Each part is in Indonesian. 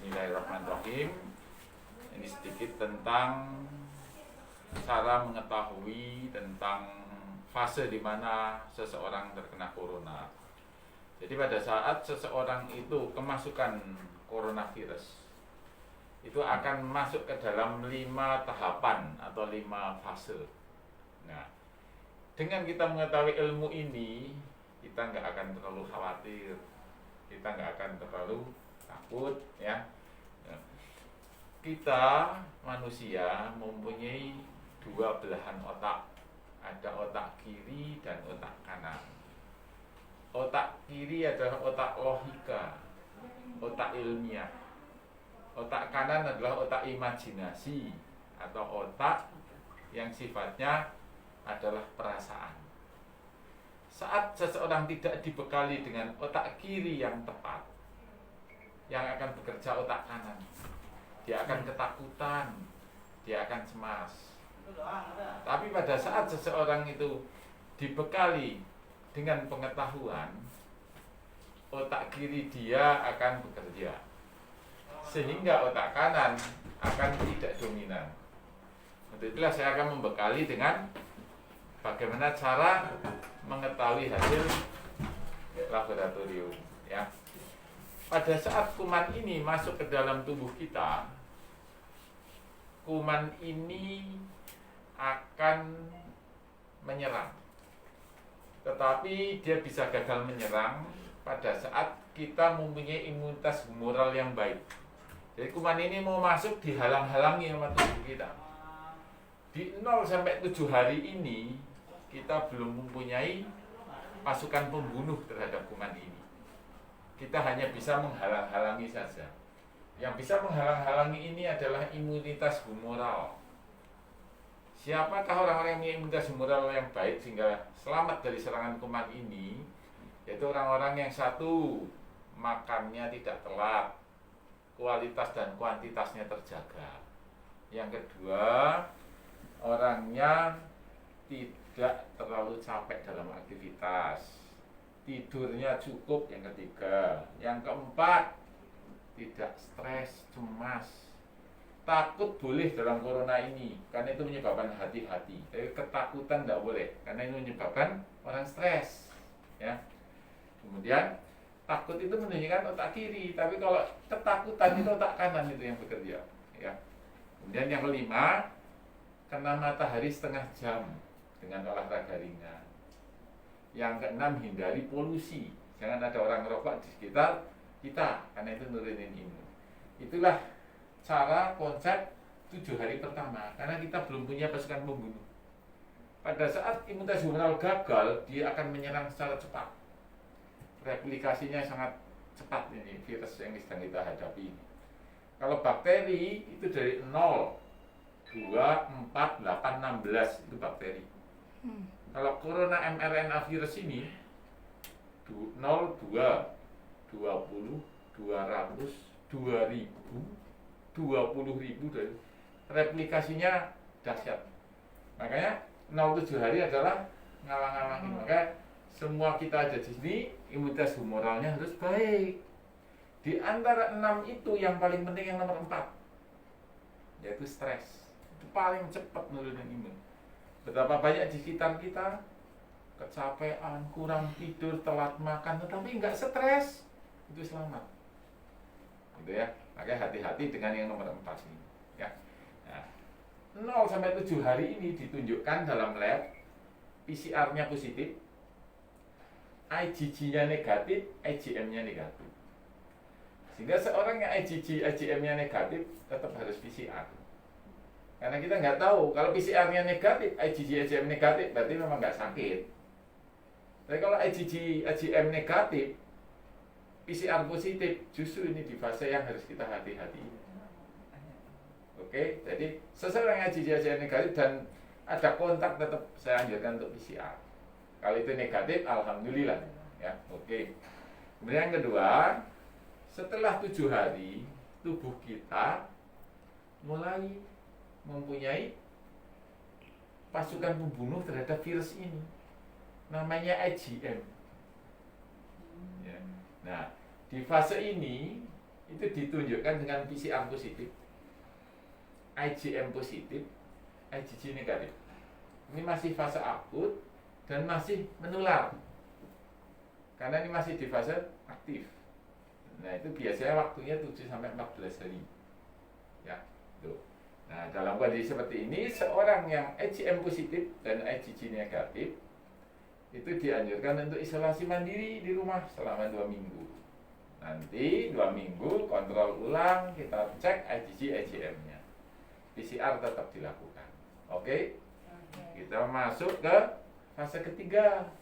Bismillahirrahmanirrahim. Ini sedikit tentang cara mengetahui tentang fase di mana seseorang terkena corona. Jadi pada saat seseorang itu kemasukan coronavirus, itu akan masuk ke dalam 5 tahapan atau 5 fase. Nah, dengan kita mengetahui ilmu ini, kita nggak akan terlalu khawatir, kita nggak akan terlalu takut, ya. Kita manusia mempunyai 2 belahan otak, ada otak kiri dan otak kanan. Otak kiri adalah otak logika, otak ilmiah. Otak kanan adalah otak imajinasi atau otak yang sifatnya adalah perasaan. Saat seseorang tidak dibekali dengan otak kiri yang tepat, yang akan bekerja otak kanan, dia akan ketakutan, dia akan cemas. Tapi pada saat seseorang itu dibekali dengan pengetahuan, otak kiri dia akan bekerja, sehingga otak kanan akan tidak dominan. Untuk itulah saya akan membekali dengan bagaimana cara mengetahui hasil laboratorium, ya. Pada saat kuman ini masuk ke dalam tubuh kita, kuman ini akan menyerang. Tetapi dia bisa gagal menyerang pada saat kita mempunyai imunitas humoral yang baik. Jadi kuman ini mau masuk dihalang-halangi sama tubuh kita. Di 0 sampai 7 hari ini kita belum mempunyai pasukan pembunuh terhadap kuman ini. Kita hanya bisa menghalang-halangi saja. Yang bisa menghalang-halangi ini adalah imunitas humoral. Siapakah orang-orang yang punya imunitas humoral yang baik sehingga selamat dari serangan kuman ini? Yaitu orang-orang yang satu, makannya tidak telat, kualitas dan kuantitasnya terjaga. Yang kedua, orangnya tidak terlalu capek dalam aktivitas, tidurnya cukup. Yang ketiga, yang keempat, tidak stres, cemas. Takut boleh dalam corona ini, karena itu menyebabkan hati-hati. Tapi ketakutan tidak boleh, karena itu menyebabkan orang stres, ya. Kemudian takut itu menunjukkan otak kiri, tapi kalau ketakutan itu otak kanan itu yang bekerja, ya. Kemudian yang kelima, kena matahari setengah jam dengan olahraga ringan. Yang keenam, hindari polusi. Jangan ada orang ngerokok di sekitar kita, karena itu nurunin imun. Itulah cara konsep 7 hari pertama, karena kita belum punya pasukan pembunuh. Pada saat imunitas humoral gagal, dia akan menyerang secara cepat. Replikasinya sangat cepat ini virus yang sedang kita hadapi ini. Kalau bakteri itu dari 0, 2, 4, 8, 16 itu bakteri. Kalau corona mRNA virus ini 0, 2, 20, 200, 2000, 20.000 dari replikasinya dahsyat. Makanya 0-7 hari adalah ngalang-ngalangin. Maka semua kita ada di sini, imunitas humoralnya harus baik. Di antara 6 itu yang paling penting yang nomor 4, yaitu stres. Itu paling cepat nurunin imun. Betapa banyak di sekitar kita kecapean, kurang tidur, telat makan, tetapi nggak stres, itu selamat. Gitu ya. Makanya hati-hati dengan yang nomor 4 ini, ya. Nah, 0 sampai 7 hari ini ditunjukkan dalam lab, PCR-nya positif, IgG-nya negatif, IgM-nya negatif. Sehingga seorang yang IgG, IgM-nya negatif tetap harus PCR. Karena kita nggak tahu, kalau PCR-nya negatif, IgG, IgM negatif, berarti memang nggak sakit. Tapi kalau IgG, IgM negatif, PCR positif, justru ini di fase yang harus kita hati-hati. Oke, jadi seseorang yang IgG, IgM negatif dan ada kontak, tetap saya anjurkan untuk PCR. Kalau itu negatif, alhamdulillah, ya. Oke. Kemudian yang kedua, setelah 7 hari, tubuh kita mulai mempunyai pasukan pembunuh terhadap virus ini, namanya IgM. Ya. Nah, di fase ini itu ditunjukkan dengan PCR positif, IgM positif, IgG negatif. Ini masih fase akut dan masih menular karena ini masih di fase aktif. Nah itu biasanya waktunya 7-14 hari ya, tuh. Nah dalam kondisi seperti ini seorang yang IgM positif dan IgG negatif itu dianjurkan untuk isolasi mandiri di rumah selama 2 minggu. Nanti 2 minggu kontrol ulang, kita cek IgG IgM-nya. PCR tetap dilakukan. Oke? Kita masuk ke fase ketiga,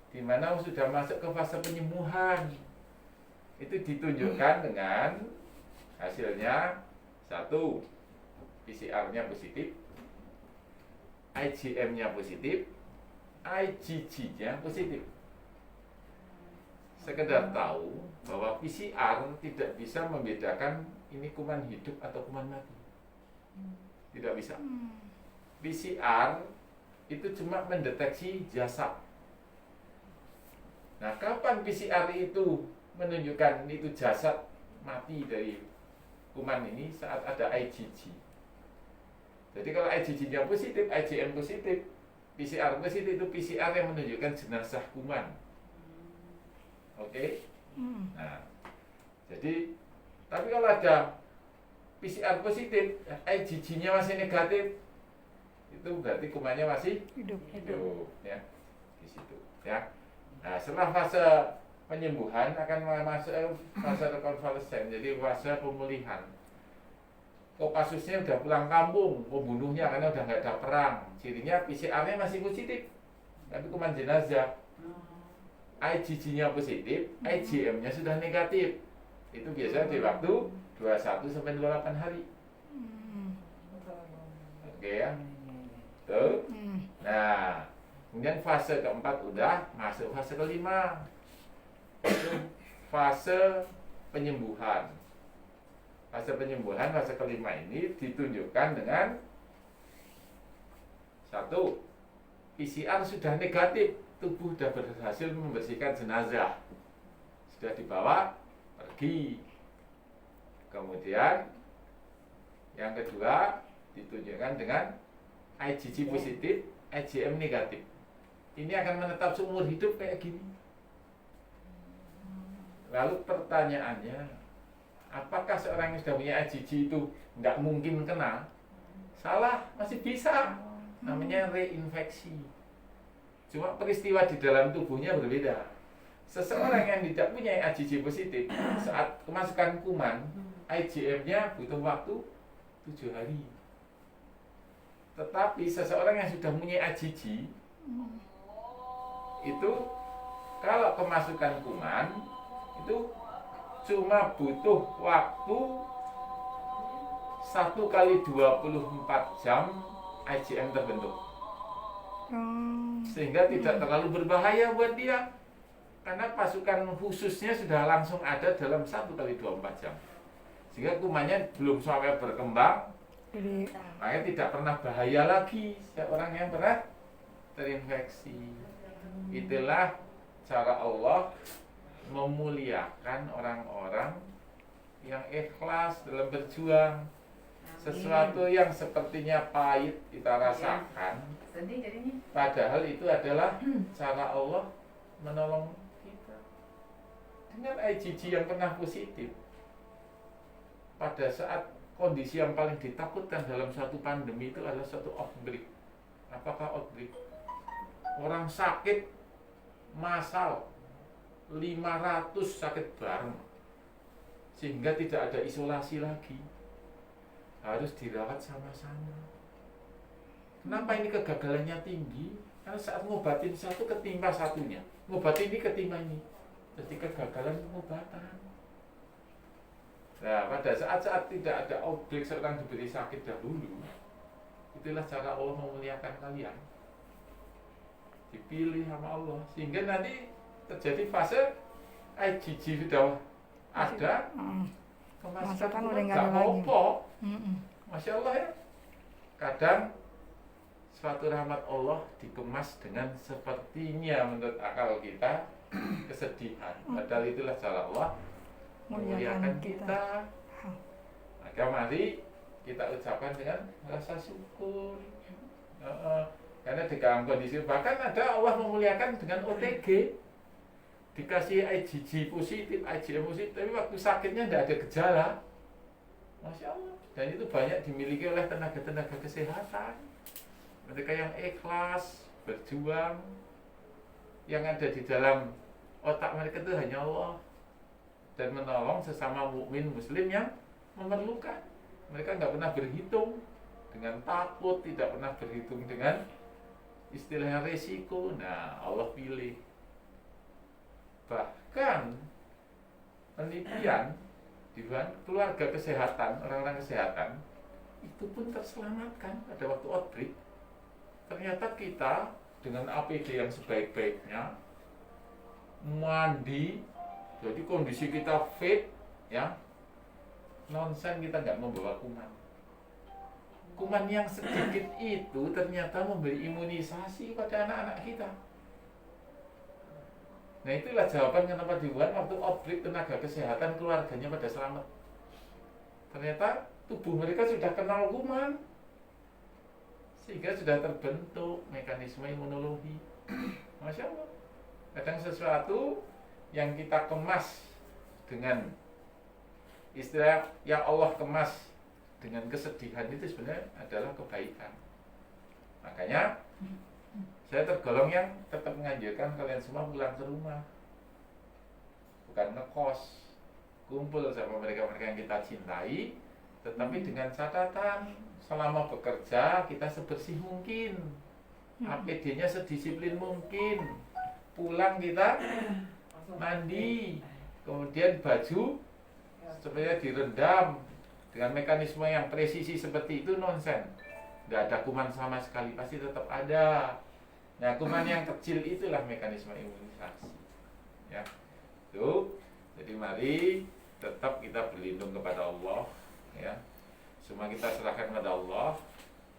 di mana sudah masuk ke fase penyembuhan. Itu ditunjukkan dengan hasilnya 1, PCR-nya positif, IgM-nya positif, IgG-nya positif. Sekedar tahu bahwa PCR tidak bisa membedakan ini kuman hidup atau kuman mati. Tidak bisa. PCR itu cuma mendeteksi jasad. Nah, kapan PCR itu menunjukkan itu jasad mati dari kuman ini? Saat ada IgG. Jadi kalau IgG-nya positif, IgM positif, PCR positif itu PCR yang menunjukkan jenazah kuman. Oke? Nah, jadi tapi kalau ada PCR positif, IgG-nya masih negatif, itu berarti kumannya masih hidup ya, di situ ya. Nah, setelah fase penyembuhan akan masuk fase rekonvalesen, jadi fase pemulihan. Kopassusnya udah pulang kampung, pembunuhnya karena udah nggak ada perang, cirinya PCR-nya masih positif, tapi kuman jenazah. IgG-nya positif, IgM-nya sudah negatif. Itu biasanya di waktu 21-28 hari. Oke ya. Tuh. Nah, kemudian fase keempat udah masuk fase kelima. Itu fase penyembuhan. Fase penyembuhan, fase kelima ini ditunjukkan dengan 1, PCR sudah negatif, tubuh sudah berhasil membersihkan jenazah, sudah dibawa pergi. Kemudian yang kedua ditunjukkan dengan IgG positif, IgM negatif. Ini akan menetap seumur hidup kayak gini. Lalu pertanyaannya, apakah seorang yang sudah punya IgG itu nggak mungkin kena? Salah, masih bisa. Namanya reinfeksi. Cuma peristiwa di dalam tubuhnya berbeda. Seseorang yang tidak punya IgG positif, saat kemasukan kuman, IgM-nya butuh waktu 7 hari. Tetapi seseorang yang sudah punya IgG, itu kalau kemasukan kuman, itu cuma butuh waktu 1 kali 24 jam IgM terbentuk. Sehingga tidak terlalu berbahaya buat dia. Karena pasukan khususnya sudah langsung ada dalam 1 kali 24 jam. Sehingga kumannya belum sampai berkembang, makanya tidak pernah bahaya lagi seorang yang pernah terinfeksi. Itulah cara Allah memuliakan orang-orang yang ikhlas dalam berjuang. Sesuatu yang sepertinya pahit kita rasakan, padahal itu adalah cara Allah menolong kita. Dengan IgG yang pernah positif, pada saat kondisi yang paling ditakutkan dalam suatu pandemi itu adalah suatu outbreak. Apakah outbreak? Orang sakit massal 500 sakit bareng, sehingga tidak ada isolasi lagi, harus dirawat sama-sama. Kenapa ini kegagalannya tinggi? Karena saat ngobatin satu ketimpa satunya, ngobatin ini ketimpa ini, jadi kegagalan pengobatan. Nah, pada saat-saat tidak ada outbreak, seorang diberi sakit dahulu, itulah cara Allah memuliakan kalian. Dipilih sama Allah, sehingga nanti terjadi fase IgG sudah ada, kemasukan udah nggak apa-apa. Masya Allah ya. Kadang suatu rahmat Allah dikemas dengan sepertinya menurut akal kita kesedihan. Padahal itulah cara Allah memuliakan kita. Maka mari kita ucapkan dengan rasa syukur. Karena di dalam kondisi bahkan ada Allah memuliakan dengan OTG, dikasih IgG positif, IgM positif, tapi waktu sakitnya tidak ada gejala. Masya Allah. Dan itu banyak dimiliki oleh tenaga-tenaga kesehatan. Mereka yang ikhlas berjuang, yang ada di dalam otak mereka itu hanya Allah dan menolong sesama mukmin muslim yang memerlukan. Mereka nggak pernah berhitung dengan takut, tidak pernah berhitung dengan istilahnya resiko. Nah, Allah pilih. Bahkan penelitian di keluarga kesehatan, orang-orang kesehatan itu pun terselamatkan pada waktu outbreak. Ternyata kita dengan APD yang sebaik-baiknya, mandi, jadi kondisi kita fit, ya, nonsen kita nggak membawa kuman. Kuman yang sedikit itu ternyata memberi imunisasi pada anak-anak kita. Nah, itulah jawaban kenapa dibuat waktu outbreak tenaga kesehatan keluarganya pada selamat. Ternyata tubuh mereka sudah kenal kuman, sehingga sudah terbentuk mekanisme imunologi. Masya Allah. Kadang sesuatu yang kita kemas dengan istilah yang Allah kemas dengan kesedihan itu sebenarnya adalah kebaikan. Makanya saya tergolong yang tetap menganjurkan kalian semua pulang ke rumah, bukan ngekos, kumpul sama mereka-mereka yang kita cintai, tetapi dengan catatan selama bekerja kita sebersih mungkin, APD-nya sedisiplin mungkin, pulang kita mandi, kemudian baju supaya direndam dengan mekanisme yang presisi seperti itu nonsen. Nggak ada kuman sama sekali, pasti tetap ada. Nah, kuman yang kecil itulah mekanisme imunisasi. Ya, itu. Jadi mari tetap kita berlindung kepada Allah. Ya, semua kita serahkan kepada Allah.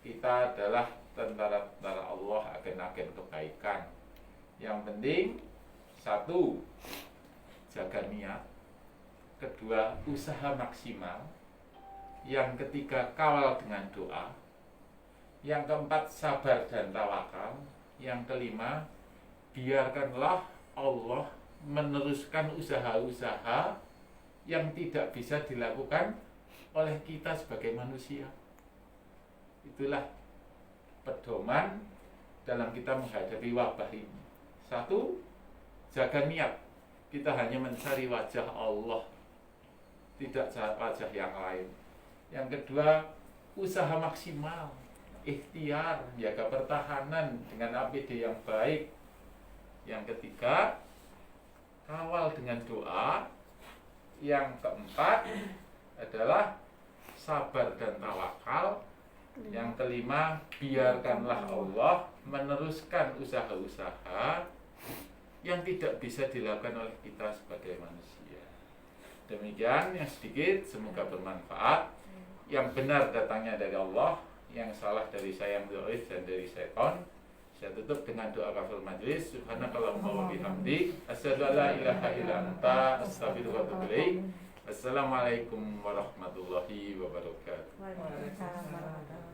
Kita adalah tentara-tentara Allah, agen-agen kebaikan. Yang penting satu, jaga niat. Kedua, usaha maksimal. Yang ketiga, kawal dengan doa. Yang keempat, sabar dan tawakal. Yang kelima, biarkanlah Allah meneruskan usaha-usaha yang tidak bisa dilakukan oleh kita sebagai manusia. Itulah pedoman dalam kita menghadapi wabah ini. Satu, jaga niat. Kita hanya mencari wajah Allah, tidak wajah yang lain. Yang kedua, usaha maksimal, ikhtiar, jaga pertahanan dengan APD yang baik. Yang ketiga, kawal dengan doa. Yang keempat adalah sabar dan tawakal. Yang kelima, biarkanlah Allah meneruskan usaha-usaha yang tidak bisa dilakukan oleh kita sebagai manusia. Demikian yang sedikit, semoga bermanfaat. Yang benar datangnya dari Allah, yang salah dari saya yang dhaif dan dari syaitan. Saya tutup dengan doa kafaratul majlis. Subhanakallahumma wa bihamdik, asyhadu an la ilaha illa anta, astaghfiruka wa atubu ilaik. Assalamualaikum warahmatullahi wabarakatuh. Waalaikumsalam warahmatullahi wabarakatuh.